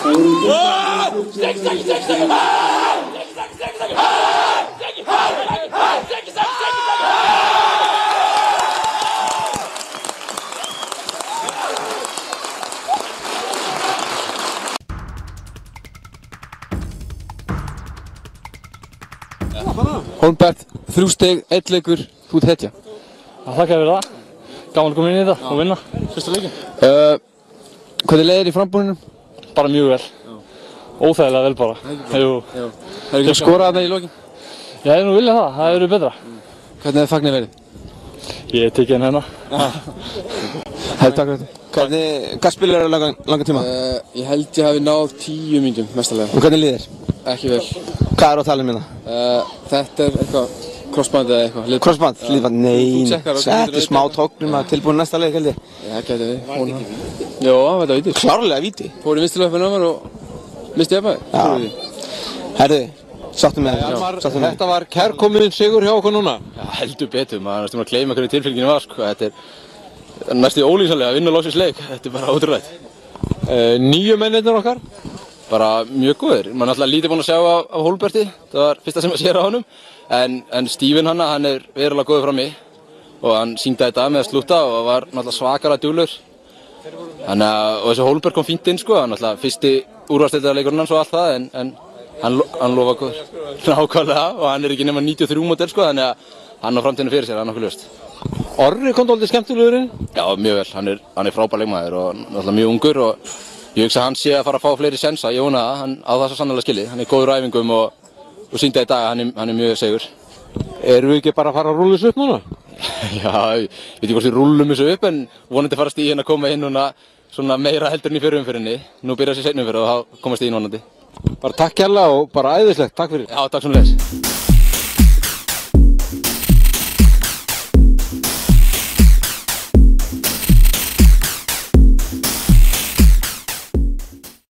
Hólmbert, 3 stig, 1 leikur, þú ert hetja. Þakka fyrir það. Gaman að koma inn í þetta og vinna fyrsta leikinn. Hvernig leið þér í frambúninum? Bara mjög vel. Óþægilega vel bara. Jú. Það ekki að skora þarna í lokin? Já, ég er nú viljað það. Það eru betra. Hvernig er fagnir verið? Ég tekið henn hérna. Takk fyrir þetta. Hvað spilar þér langa tíma? Ég held ég hafi náð 10 mínútum mestalega. Og hvernig líður þér? Ekki vel. Hvað er á talinu minna? Þetta er eitthvað crossband eða eitthvað. Crossband? Liðband? Nei, þetta er smá tóknum að tilbúin næsta leik held ég. Já, gæti við. Jó, þetta var víti. Klárlega víti. Fór í vinstilöfinu á mér og misti ég bara. Já. Herðu, sáttum með það. Þetta var kærkominn sigur hjá okkur núna. Já, heldur betur. Maður er næstum að gleyma hvernig tilfélginu var, sko. Þetta er næstum ólýsanlega að vinna loksins leik. Þetta er bara ótrúlegt. Nýju mennirnir okkar? Bara mjög góðir. Maður er alltaf lítið búinn að sjá af Hólmberti. Það var fyrsta sem að sér á honum. En Steven hann er verulega góður frammi. Og hann sýndi þetta með að slúta og var náttúrulega svakalega duglegur. Og þessi Hólmbert kom fínt inn, sko. Hann náttúrulega fyrsti úrvalsdeildarleikurinn hans og allt það. En hann lofa góður. Nákvæmlega. Og hann er ekki nema 93 módel, sko. Þannig að hann á framtíðinu fyrir sér, það er nokkuð ljóst. Orri kom dálítið skemmtilegur inn? Já, mjög vel. Hann er frábær leikmaður og náttúrulega mjög ungur og ég hugsa að hann sé að fara að fá fleiri sensa. Ég vona það, hann á það svo sannarlega skilið. Hann er góður á æfingum og sýndi það í dag að hann er mjög segur. Erum við ekki bara að fara að rúlla þessu upp núna? Já, ég veit ekki hvort við rúllum þessu upp en vonandi fara stíginn að koma inn núna svona meira heldur en í fyrri umferðinni. Nú byrjar þessi seinni umferð og þá komast stíginn vonandi. Bara takk kærlega og bara æðislegt. Takk fyrir. Já, takk sömuleiðis.